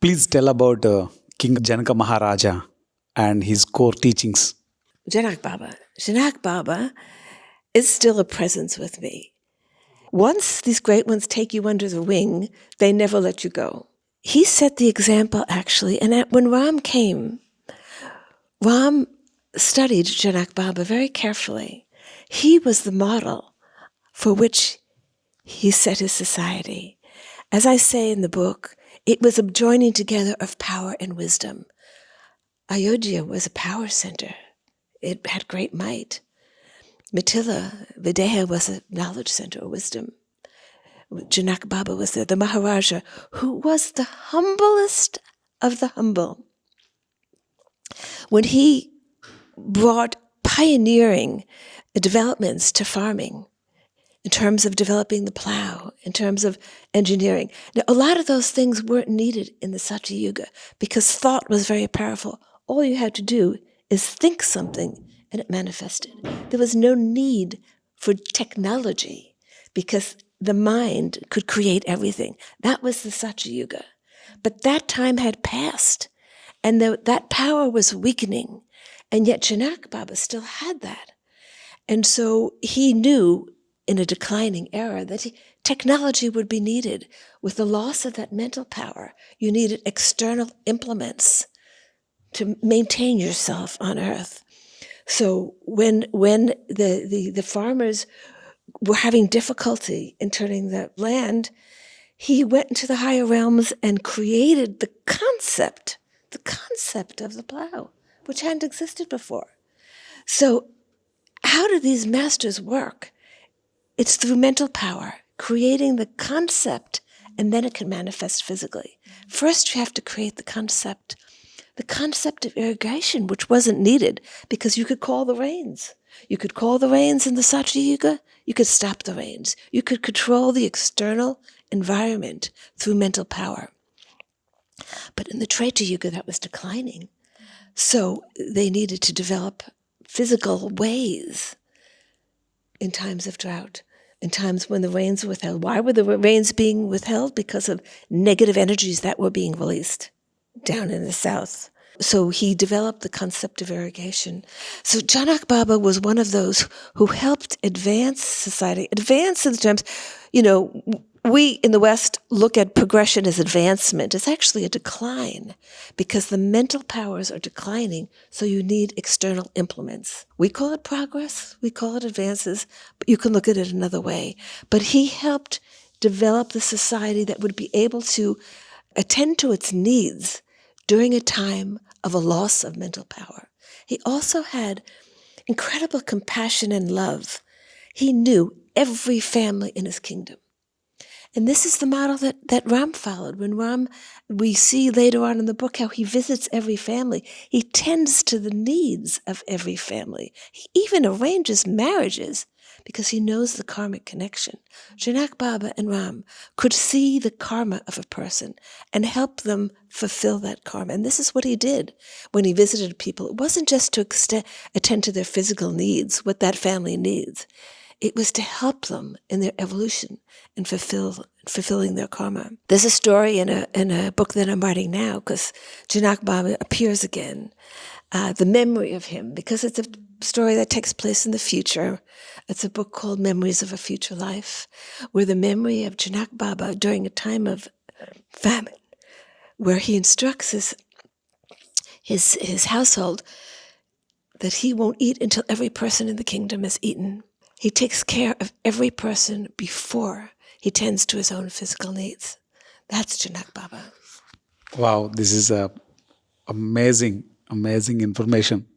Please tell about King Janak Maharaja and his core teachings. Janak Baba. Janak Baba is still a presence with me. Once these great ones take you under the wing, they never let you go. He set the example, actually, and when Ram came, Ram studied Janak Baba very carefully. He was the model for which he set his society. As I say in the book, it was a joining together of power and wisdom. Ayodhya was a power center. It had great might. Mithila, Videha, was a knowledge center of wisdom. Janak Baba was there, the Maharaja, who was the humblest of the humble. When he brought pioneering developments to farming, in terms of developing the plow, in terms of engineering. Now, a lot of those things weren't needed in the Satya Yuga because thought was very powerful. All you had to do is think something and it manifested. There was no need for technology because the mind could create everything. That was the Satya Yuga. But that time had passed and that power was weakening. And yet Janak Baba still had that. And so he knew in a declining era that technology would be needed. With the loss of that mental power, you needed external implements to maintain yourself on earth. So when the farmers were having difficulty in turning the land, he went into the higher realms and created the concept of the plow, which hadn't existed before. So how do these masters work? It's through mental power, creating the concept, and then it can manifest physically. First, you have to create the concept of irrigation, which wasn't needed because you could call the rains. You could call the rains in the Satya Yuga. You could stop the rains. You could control the external environment through mental power. But in the Treta Yuga, that was declining. So they needed to develop physical ways in times of drought, in times when the rains were withheld. Why were the rains being withheld? Because of negative energies that were being released down in the south. So he developed the concept of irrigation. So Janak Baba was one of those who helped advance society. Advance in the terms, we in the West look at progression as advancement. It's actually a decline because the mental powers are declining, so you need external implements. We call it progress, we call it advances, but you can look at it another way. But he helped develop the society that would be able to attend to its needs during a time of a loss of mental power. He also had incredible compassion and love. He knew every family in his kingdom. And this is the model that Ram followed. When Ram, we see later on in the book how he visits every family. He tends to the needs of every family. He even arranges marriages because he knows the karmic connection. Janak Baba and Ram could see the karma of a person and help them fulfill that karma. And this is what he did when he visited people. It wasn't just to attend to their physical needs, what that family needs. It was to help them in their evolution and fulfilling their karma. There's a story in a book that I'm writing now, because Janak Baba appears again, the memory of him, because it's a story that takes place in the future. It's a book called Memories of a Future Life, where the memory of Janak Baba during a time of famine, where he instructs his household that he won't eat until every person in the kingdom has eaten. He takes care of every person before he tends to his own physical needs. That's Janak Baba. Wow, this is amazing information.